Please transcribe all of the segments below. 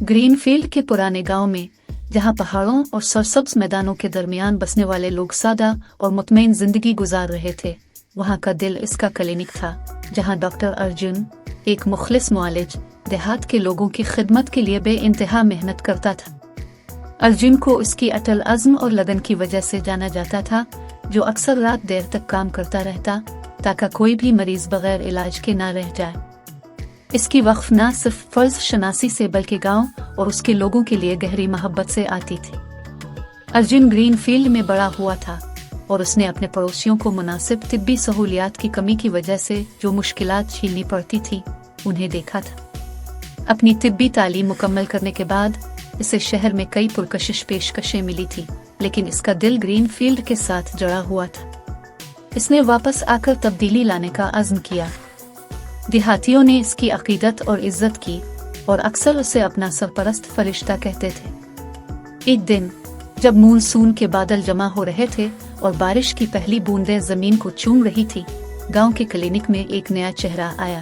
Greenfield के पुराने गांव में, जहां पहाड़ों और सरसब्ज मैदानों के दरमियान बसने वाले लोग सादा और मुतमईन जिंदगी गुजार रहे थे, वहां का दिल इसका क्लिनिक था, जहां डॉक्टर अर्जुन, एक मुखलिस मुआलिज, देहात के लोगों की खिदमत के लिए बेइंतहा मेहनत करता था। अर्जुन को उसकी अटल अज़्म और लगन की वजह से जाना जाता था, जो अक्सर रात देर तक काम करता रहता ताकि कोई भी मरीज बगैर इलाज के ना रह जाए। इसकी वक्फ न सिर्फ फर्ज शनासी से बल्कि गांव और उसके लोगों के लिए गहरी मोहब्बत से आती थी। अर्जुन ग्रीनफील्ड में बड़ा हुआ था और उसने अपने पड़ोसियों को मुनासिब तिब्बी सहूलियात की कमी की वजह से जो मुश्किलात झेलनी पड़ती थी, उन्हें देखा था। अपनी तिब्बी तालीम मुकम्मल करने के बाद इसे शहर में कई पुरकशिश पेशकशें मिली थी, लेकिन इसका दिल ग्रीनफील्ड के साथ जुड़ा हुआ था। इसने वापस आकर तब्दीली लाने का अज़्म किया। देहातियों ने इसकी अकीदत और इज्जत की और अक्सर उसे अपना सरपरस्त फरिश्ता कहते थे। एक दिन जब मानसून के बादल जमा हो रहे थे और बारिश की पहली बूंदें जमीन को चूम रही थी, गांव के क्लिनिक में एक नया चेहरा आया।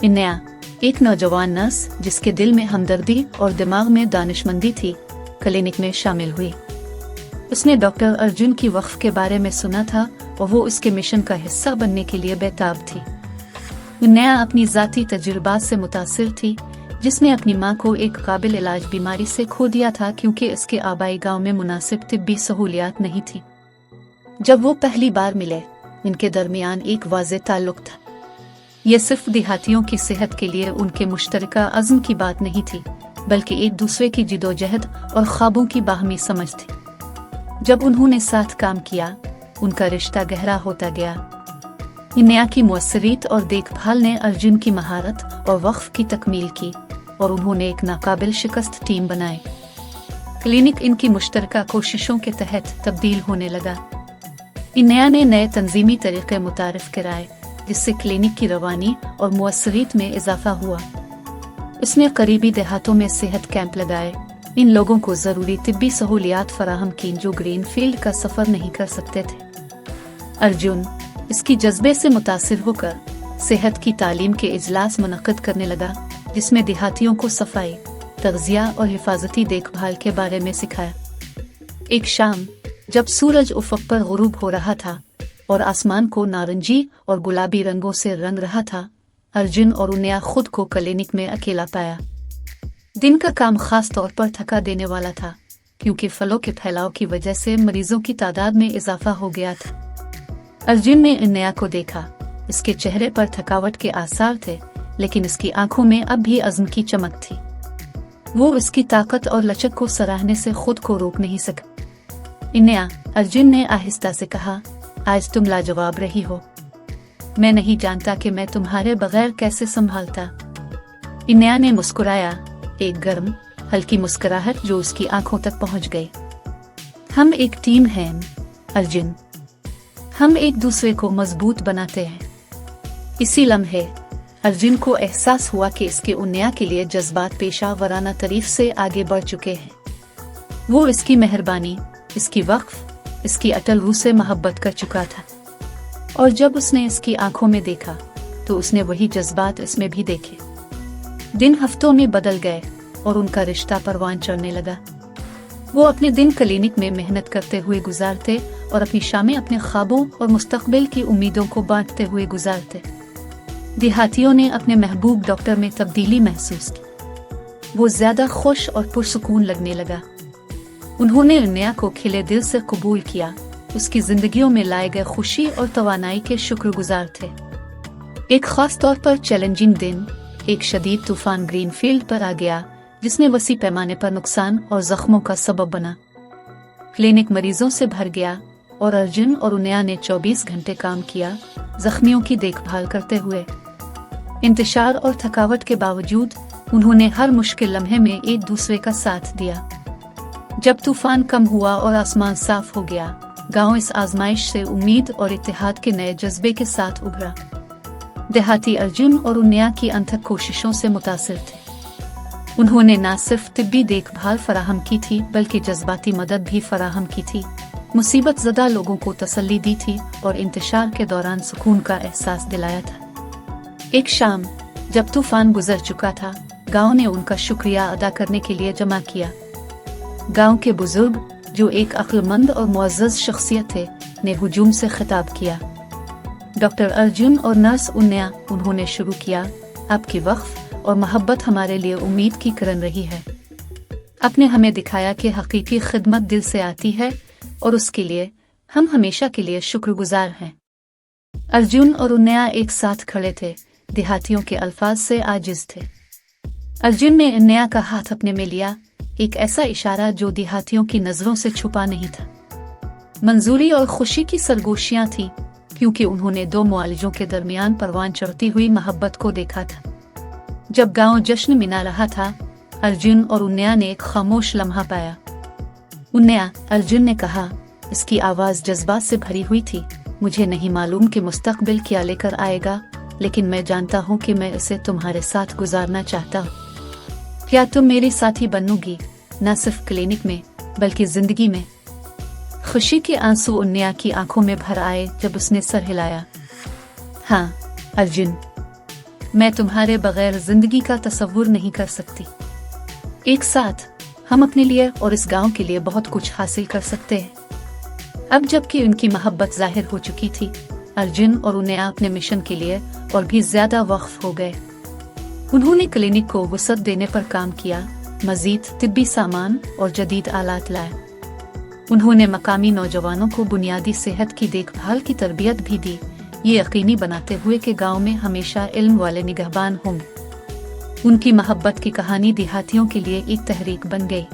नया एक नौजवान नर्स, जिसके दिल में हमदर्दी और दिमाग में दानिशमंदी थी, क्लिनिक में शामिल हुई। उसने डॉक्टर अर्जुन की वक्फ के बारे में सुना था और वो उसके मिशन का हिस्सा बनने के लिए बेताब थी। नया अपनी ज़ाती तजुर्बात से मुतासिर थी, जिसने अपनी माँ को एक काबिल इलाज बीमारी से खो दिया था क्योंकि इसके आबाई गांव में मुनासिब तिब्बी सहूलियात नहीं थी। जब वो पहली बार मिले, इनके दरमियान एक वाज़ेह ताल्लुक था। ये सिर्फ देहातियों की सेहत के लिए उनके मुश्तरका अज़्म की बात नहीं थी, बल्कि एक दूसरे की जिदोजहद और ख्वाबों की बाहमी समझ थी। जब उन्होंने साथ काम किया, उनका रिश्ता गहरा होता गया। नया की मुअस्सरीत और देखभाल ने अर्जुन की महारत और वक्फ की तकमील की और उन्होंने एक नाकाबिल शिकस्त टीम बनाई। क्लिनिक इनकी मुश्तरका कोशिशों के तहत तब्दील होने लगा। नया ने नए तंजीमी तरीक़े मुतारिफ कराए, जिससे क्लिनिक की रवानी और मुअस्सरीत में इजाफा हुआ। उसने करीबी देहातों में सेहत कैंप लगाए, इन लोगों को ज़रूरी तिब्बी सहूलियात फराहम की जो ग्रीनफील्ड का सफ़र नहीं कर सकते थे। अर्जुन इसकी जज्बे से मुतासिर होकर सेहत की तालीम के इजलास मुनक़्क़िद करने लगा, जिसमें देहातियों को सफाई, तग़ज़िया और हिफाजती देखभाल के बारे में सिखाया। एक शाम जब सूरज उफ़क़ पर गुरूब हो रहा था और आसमान को नारंगी और गुलाबी रंगों से रंग रहा था, अर्जुन और नया खुद को क्लिनिक में अकेला पाया। दिन का काम खास तौर पर थका देने वाला था, क्योंकि फलों के फैलाव की वजह से मरीजों की तादाद में इजाफा हो गया था। अर्जुन ने नया को देखा। इसके चेहरे पर थकावट के आसार थे, लेकिन इसकी आंखों में अब भी अज़्म की चमक थी। वो इसकी ताकत और लचक को सराहने से खुद को रोक नहीं सका। नया, अर्जुन ने आहिस्ता से कहा, आज तुम लाजवाब रही हो। मैं नहीं जानता कि मैं तुम्हारे बगैर कैसे संभालता। नया ने मुस्कुराया, एक गर्म हल्की मुस्कुराहट जो उसकी आंखों तक पहुंच गई। हम एक टीम हैं अर्जुन, हम एक दूसरे को मजबूत बनाते हैं। इसी लम्हे अर्जुन को एहसास हुआ कि इसके उन्नया के लिए जज्बात पेशा वराना तारीफ से आगे बढ़ चुके हैं। वो इसकी मेहरबानी, इसकी वक्फ, इसकी अटल रूह से मोहब्बत कर चुका था, और जब उसने इसकी आंखों में देखा तो उसने वही जज्बात इसमें भी देखे। दिन हफ्तों में बदल गए और उनका रिश्ता परवान चढ़ने लगा। वो अपने दिन क्लिनिक में मेहनत करते हुए गुजारते और अपनी शामें अपने ख्वाबों और मुस्तकबिल की उम्मीदों को बांटते हुए गुजारते। देहातियों ने अपने महबूब डॉक्टर में तब्दीली महसूस की। वो ज्यादा खुश और पुरसुकून लगने लगा। उन्होंने नया को खिले दिल से कबूल किया, उसकी जिंदगियों में लाए गए खुशी और तवानाई के शुक्रगुजार थे। एक खास तौर पर चैलेंजिंग दिन, एक शदीद तूफान ग्रीनफील्ड पर आ गया, जिसने वसी पैमाने पर नुकसान और जख्मों का सबब बना। क्लिनिक मरीजों से भर गया और अर्जुन और नया ने 24 घंटे काम किया, जख्मियों की देखभाल करते हुए। इंतशार और थकावट के बावजूद उन्होंने हर मुश्किल लम्हे में एक दूसरे का साथ दिया। जब तूफान कम हुआ और आसमान साफ हो गया, गांव इस आजमाइश से उम्मीद और इत्तेहाद के नए जज्बे के साथ उभरा। देहाती अर्जुन और नया की अनथक कोशिशों से मुतासिर थे। उन्होंने न सिर्फ तिब्बी देखभाल फराहम की थी, बल्कि जज्बाती मदद भी फराहम की थी, मुसीबत ज़दा लोगों को तसल्ली दी थी और इंतशार के दौरान सुकून का एहसास दिलाया था। एक शाम जब तूफान गुजर चुका था, गांव ने उनका शुक्रिया अदा करने के लिए जमा किया। गांव के बुजुर्ग, जो एक अक्लमंद और मुअज़्ज़ज़ शख्सियत थे, ने हुजूम से खिताब किया। डॉक्टर अर्जुन और नर्स उन्नया, उन्होंने शुरू किया, आपकी वक़्फ़ और मोहब्बत हमारे लिए उम्मीद की किरण रही है। आपने हमें दिखाया कि हकीकी खिदमत दिल से आती है और उसके लिए हम हमेशा के लिए शुक्रगुजार हैं। अर्जुन और उन्नया एक साथ खड़े थे, देहातियों के अल्फाज से आजिज थे। अर्जुन ने उन्नया का हाथ अपने में लिया, एक ऐसा इशारा जो देहातियों की नज़रों से छुपा नहीं था। मंजूरी और खुशी की सरगोशियां थी, क्योंकि उन्होंने दो मुआलिजों के दरमियान परवान चढ़ती हुई मोहब्बत को देखा था। जब गांव जश्न मना रहा था, अर्जुन और उन्नया ने एक खामोश लम्हा पाया। उन्नया, अर्जुन ने कहा, इसकी आवाज़ जज्बात से भरी हुई थी। मुझे नहीं मालूम कि मुस्तकबिल क्या लेकर आएगा, लेकिन मैं जानता हूँ कि मैं इसे तुम्हारे साथ गुजारना चाहता हूँ। क्या तुम मेरी साथी बनोगी, न सिर्फ क्लिनिक में बल्कि जिंदगी में? खुशी के आंसू उन्नया की आंखों में भर आए जब उसने सर हिलाया। हाँ अर्जुन, मैं तुम्हारे बगैर जिंदगी का तसव्वुर नहीं कर सकती। एक साथ हम अपने लिए और इस गांव के लिए बहुत कुछ हासिल कर सकते हैं। अब जबकि उनकी मोहब्बत जाहिर हो चुकी थी, अर्जुन और उन्नया अपने मिशन के लिए और भी ज्यादा वक्फ हो गए। उन्होंने क्लिनिक को वसअत देने पर काम किया, मजीद तिब्बी सामान और जदीद आलात लाए। उन्होंने मकामी नौजवानों को बुनियादी सेहत की देखभाल की तरबियत भी दी, ये यकीनी बनाते हुए कि गांव में हमेशा इल्म वाले निगहबान होंगे। उनकी मोहब्बत की कहानी देहातियों के लिए एक तहरीक बन गई।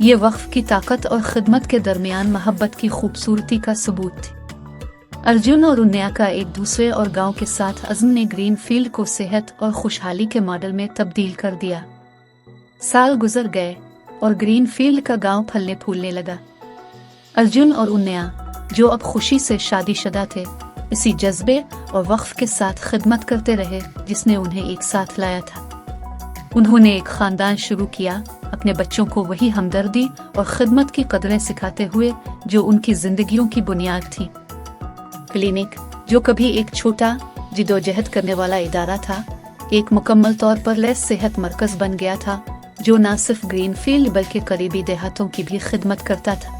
ये वक्फ की ताकत और खिदमत के दरमियान मोहब्बत की खूबसूरती का सबूत थी। अर्जुन और उन्नया का एक दूसरे और गांव के साथ अज़्म ने ग्रीन फील्ड को सेहत और खुशहाली के मॉडल में तब्दील कर दिया। साल गुजर गए और ग्रीन फील्ड का गांव फलने फूलने लगा। अर्जुन और उन्नया, जो अब खुशी से शादीशुदा थे, इसी जज्बे और वक्फ के साथ खिदमत करते रहे जिसने उन्हें एक साथ लाया था। उन्होंने एक खानदान शुरू किया, अपने बच्चों को वही हमदर्दी और खिदमत की कदरें सिखाते हुए जो उनकी जिंदगियों की बुनियाद थी। क्लिनिक, जो कभी एक छोटा जिदोजहद करने वाला इदारा था, एक मुकम्मल तौर पर लैस सेहत मरकज बन गया था, जो न सिर्फ ग्रीन फील्ड बल्कि करीबी देहातों की भी खिदमत करता था।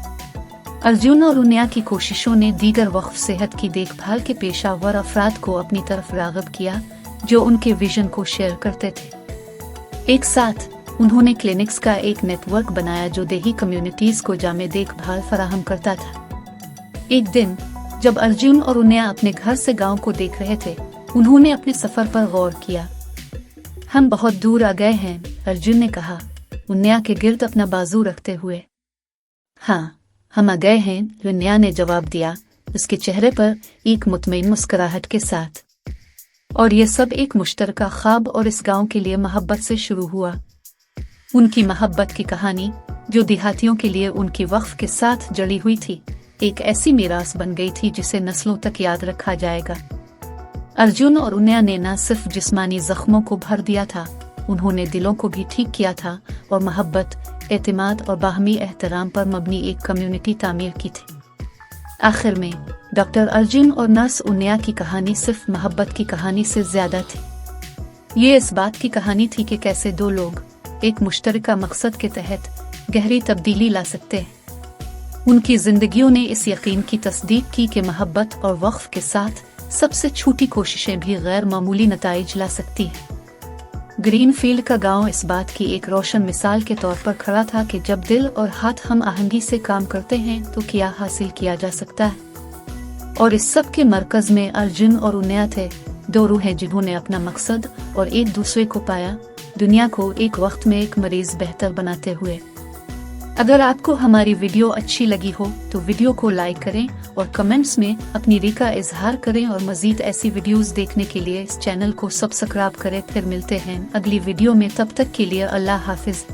अर्जुन और उन्नया की कोशिशों ने दीगर वक्फ सेहत की देखभाल के पेशावर अफराद को अपनी तरफ राग़िब किया, जो उनके विजन को शेयर करते थे। एक साथ उन्होंने क्लिनिक्स का एक नेटवर्क बनाया जो देही कम्युनिटीज को जामे देखभाल फराहम करता था। एक दिन जब अर्जुन और उन्नया अपने घर से गांव को देख रहे थे, उन्होंने अपने सफर पर गौर किया। हम बहुत दूर आ गए हैं, अर्जुन ने कहा, उन्नया के गिर्द अपना बाजू रखते हुए। हाँ, हम आ गए हैं, उन्नया ने जवाब दिया, उसके चेहरे पर एक मुतमईन मुस्कुराहट के साथ। और ये सब एक मुश्तरका ख्वाब और इस गांव के लिए मोहब्बत से शुरू हुआ। उनकी मोहब्बत की कहानी, जो देहातियों के लिए उनकी वक्फ के साथ जड़ी हुई थी, एक ऐसी मीरास बन गई थी जिसे नस्लों तक याद रखा जाएगा। अर्जुन और उन्नया ने न सिर्फ जिस्मानी जख्मों को भर दिया था, उन्होंने दिलों को भी ठीक किया था और मोहब्बत, एतमाद और बाहमी एहतराम पर मबनी एक कम्युनिटी तामीर की थी। आखिर में डॉक्टर अर्जुन और नर्स उन्नया की कहानी सिर्फ मोहब्बत की कहानी से ज्यादा थी। ये इस बात की कहानी थी कि कैसे दो लोग एक मुश्तरका मकसद के तहत गहरी तब्दीली ला सकते हैं। उनकी जिंदगियों ने इस यकीन की तस्दीक की कि मोहब्बत और वक्फ के साथ सबसे छोटी कोशिशें भी गैर मामूली नताइज ला सकती हैं। ग्रीन फील्ड का गांव इस बात की एक रोशन मिसाल के तौर पर खड़ा था कि जब दिल और हाथ हम आहंगी से काम करते हैं तो क्या हासिल किया जा सकता है। और इस सब के मरकज में अर्जुन और उन्नया थे, दो रूहें जिन्होंने अपना मकसद और एक दूसरे को पाया, दुनिया को एक वक्त में एक मरीज बेहतर बनाते हुए। अगर आपको हमारी वीडियो अच्छी लगी हो तो वीडियो को लाइक करें और कमेंट्स में अपनी राय का इजहार करें और मजीद ऐसी वीडियोस देखने के लिए इस चैनल को सब्सक्राइब करें। फिर मिलते हैं अगली वीडियो में, तब तक के लिए अल्लाह हाफिज।